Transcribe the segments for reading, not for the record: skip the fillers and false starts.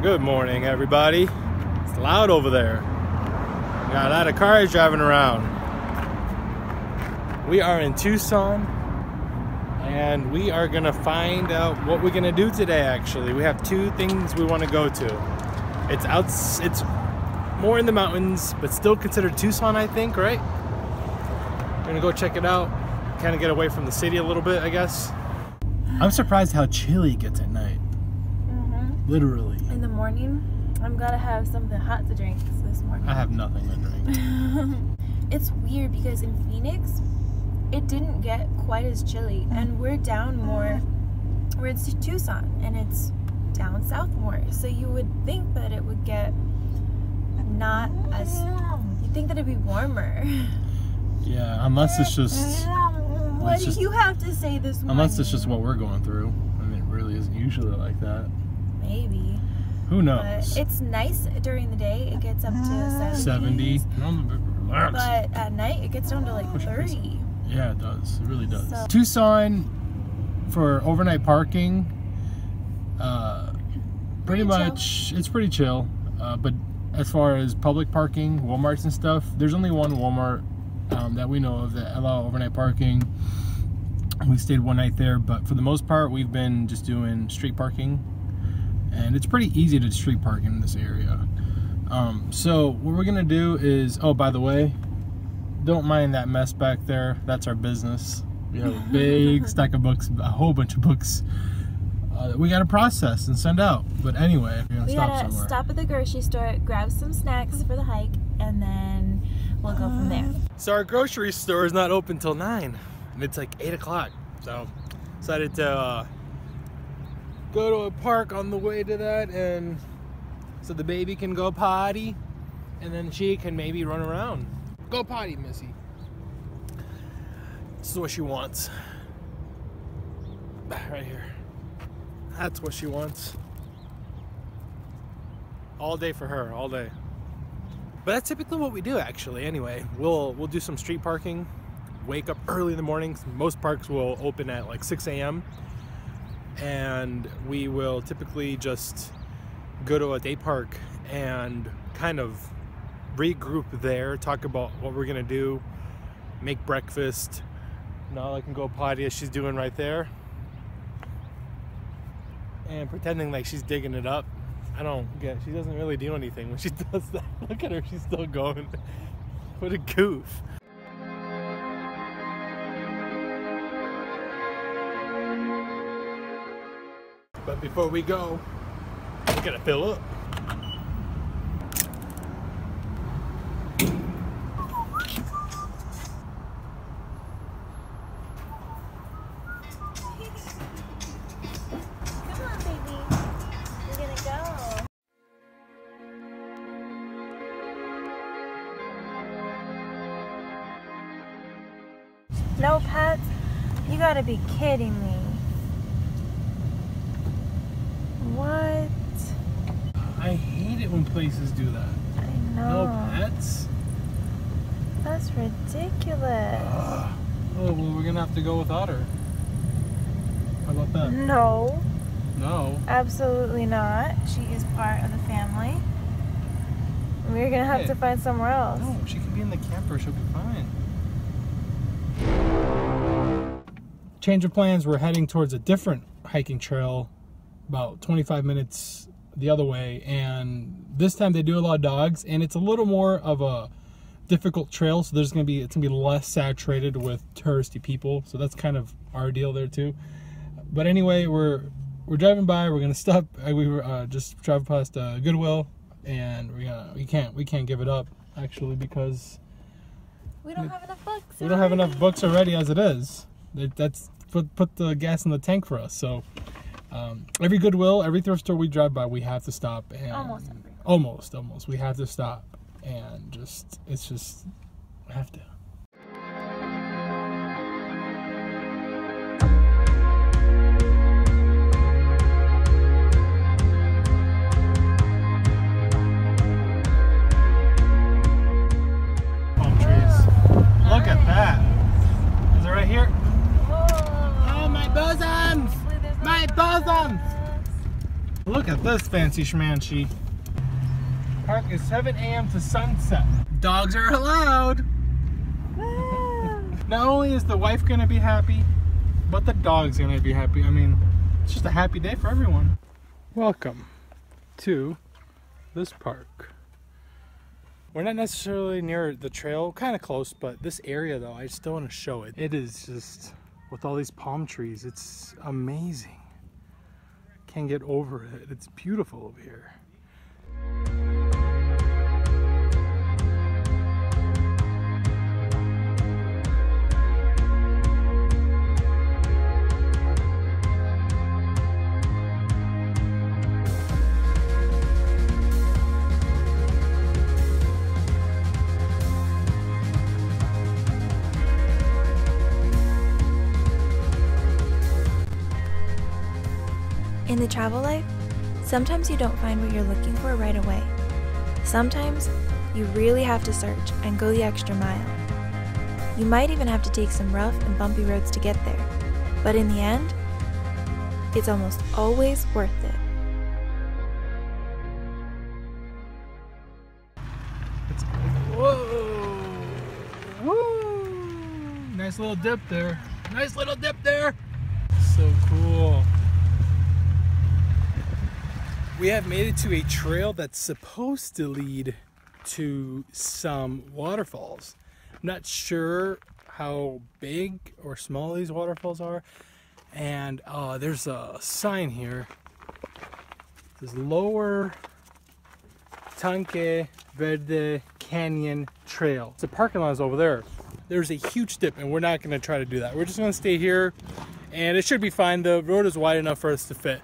Good morning, everybody. It's loud over there. Got a lot of cars driving around. We are in Tucson, and we are gonna find out what we're gonna do today. Actually, we have two things we want to go to. It's more in the mountains, but still considered Tucson, I think, right? We're gonna go check it out, kind of get away from the city a little bit, I guess. I'm surprised how chilly it gets at night. Literally. In the morning, I'm gonna have something hot to drink this morning. I have nothing to drink. It's weird because in Phoenix, it didn't get quite as chilly, and we're down more. We're in Tucson, and it's down south more. So you would think that it would get not as. You'd think that it'd be warmer. Yeah, unless it's just. What do you have to say this morning? Unless it's just what we're going through. I mean, it really isn't usually like that. Maybe. Who knows? But it's nice during the day. It gets up to 70. But at night, it gets down to like 30. Yeah, it does. It really does. So. Tucson, for overnight parking, pretty much, it's pretty chill. But as far as public parking, Walmarts and stuff, there's only one Walmart that we know of that allow overnight parking. We stayed one night there, but for the most part, we've been just doing street parking. And it's pretty easy to street park in this area. So what we're gonna do is, oh, by the way, don't mind that mess back there. That's our business. We have a big stack of books, a whole bunch of books that we gotta process and send out. But anyway, we're gonna stop somewhere. Stop at the grocery store, grab some snacks for the hike, and then we'll go from there. So our grocery store is not open till 9, and it's like 8 o'clock. So decided to go to a park on the way to that, and so the baby can go potty, and then she can maybe run around. Go potty, Missy. This is what she wants. Right here. That's what she wants. All day for her, all day. But that's typically what we do, actually. Anyway, we'll do some street parking. Wake up early in the mornings. Most parks will open at like 6 a.m. and we will typically just go to a day park and kind of regroup there, talk about what we're gonna do, make breakfast. Now I can go potty as she's doing right there, and pretending like she's digging it up. I don't get, she doesn't really do anything when she does that. Look at her, she's still going. What a goof. But before we go, we gotta fill up. Come on, baby. We're gonna go. No pets? You gotta be kidding me. What? I hate it when places do that. I know. No pets? That's ridiculous. Oh, well, we're gonna have to go without her. How about that? No. No. Absolutely not. She is part of the family. We're gonna have to find somewhere else. No, she can be in the camper. She'll be fine. Change of plans. We're heading towards a different hiking trail, about 25 minutes the other way, and this time they do allow dogs, and it's a little more of a difficult trail, so it's gonna be less saturated with touristy people, so that's kind of our deal there too. But anyway, we're driving by. We're gonna stop. We were just driving past Goodwill, and we can't give it up actually, because we don't have enough books. We don't have enough books already as it is. That's put the gas in the tank for us. So every Goodwill, every thrift store we drive by, we have to stop, and almost we have to stop, and it's just I have to. Palm trees. Look at that. Is it right here? Whoa. Oh, my bosoms! My bosoms! Look at this fancy schmancy. Park is 7 a.m. to sunset. Dogs are allowed. Not only is the wife gonna be happy, but the dog's gonna be happy. I mean, it's just a happy day for everyone. Welcome to this park. We're not necessarily near the trail, kind of close, but this area though, I still want to show it. It is just, with all these palm trees, it's amazing. Can't get over it. It's beautiful over here. In the travel life, sometimes you don't find what you're looking for right away. Sometimes you really have to search and go the extra mile. You might even have to take some rough and bumpy roads to get there, but in the end, it's almost always worth it. Whoa! Woo! Nice little dip there. Nice little dip there. So cool. We have made it to a trail that's supposed to lead to some waterfalls. I'm not sure how big or small these waterfalls are. And there's a sign here. It says Lower Tanque Verde Canyon Trail. The parking lot is over there. There's a huge dip and we're not gonna try to do that. We're just gonna stay here and it should be fine. The road is wide enough for us to fit.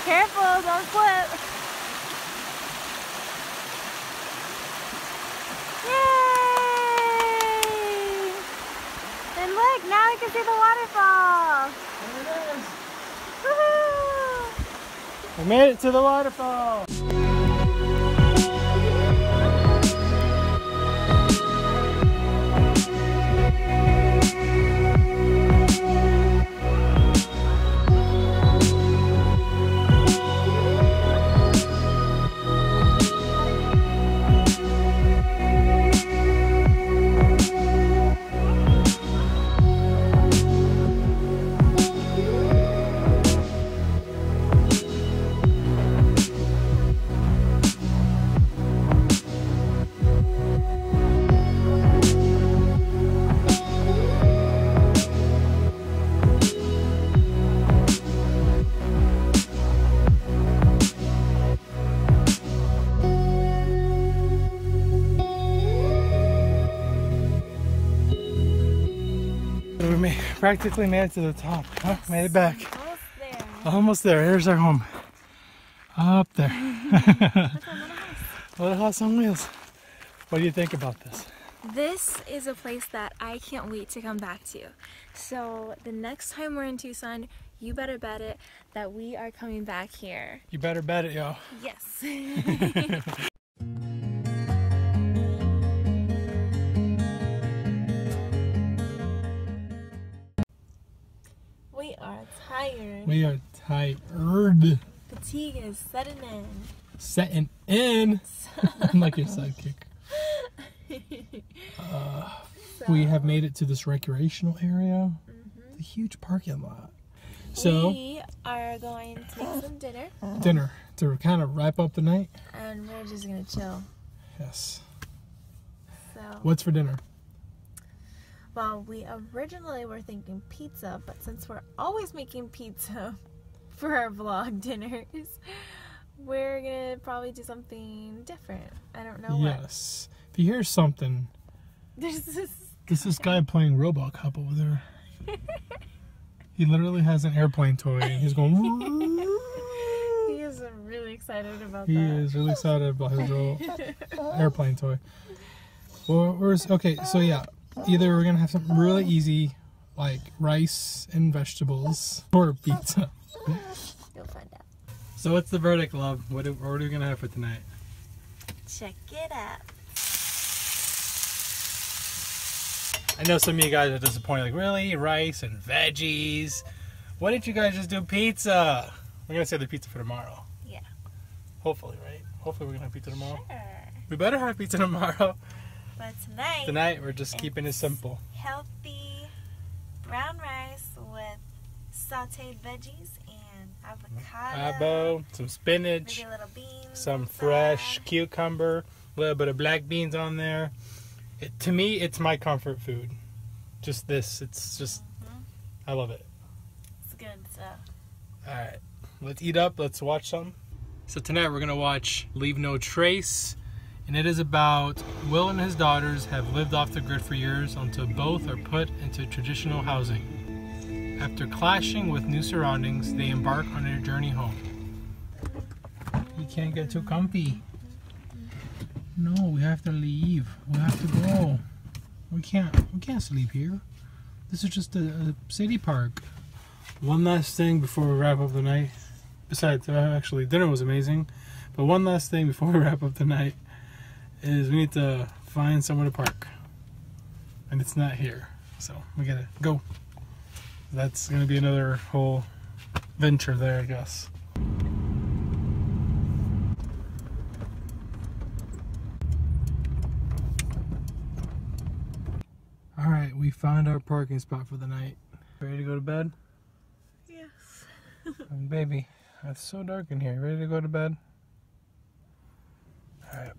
Careful, don't slip. Yay! And look, now we can see the waterfall. There it is. Woohoo! We made it to the waterfall. practically made it to the top. Huh? Made it back. Almost there. Almost there. Here's our home. Up there. Look, our little house. Little house on wheels. What do you think about this? This is a place that I can't wait to come back to. So the next time we're in Tucson, you better bet it that we are coming back here. You better bet it, yo. Yes. We are tired. We are tired. Fatigue is setting in. Setting in. I'm like your sidekick. We have made it to this recreational area. It's a huge parking lot. So we are going to make some dinner. Dinner to kind of wrap up the night. And we're just gonna chill. Yes. So What's for dinner? well, we originally were thinking pizza, but since we're always making pizza for our vlog dinners, we're gonna probably do something different. I don't know what. Yes. If you hear something, There's this guy playing Robocop over there. He literally has an airplane toy and he's going. He is really excited about He that. is really excited about his little airplane toy. Well, okay, so yeah, either we're gonna have something really easy, like rice and vegetables, or pizza. You'll find out. So what's the verdict, love? What are we gonna have for tonight? Check it out. I know some of you guys are disappointed, like, really? Rice and veggies? Why didn't you guys just do pizza? We're gonna save the pizza for tomorrow. Yeah. Hopefully, right? Hopefully we're gonna have pizza tomorrow. Sure. We better have pizza tomorrow. But tonight, Tonight we're just keeping it simple. healthy brown rice with sauteed veggies and avocado, Some spinach, maybe little beans, some on the fresh side. cucumber, a little bit of black beans on there. To me, it's my comfort food. Just this. It's just, I love it. It's good stuff. Alright, let's eat up. Let's watch some. So tonight we're going to watch Leave No Trace. And it is about Will and his daughters have lived off the grid for years until both are put into traditional housing. After clashing with new surroundings, they embark on their journey home. You can't get too comfy. No, we have to leave. We have to go. We can't sleep here. This is just a city park. One last thing before we wrap up the night. Besides, actually, dinner was amazing. But one last thing before we wrap up the night is we need to find somewhere to park. And it's not here. So we gotta go. That's gonna be another whole venture there, I guess. Alright, we found our parking spot for the night. Ready to go to bed? Yes. Baby, it's so dark in here. Ready to go to bed? Alright.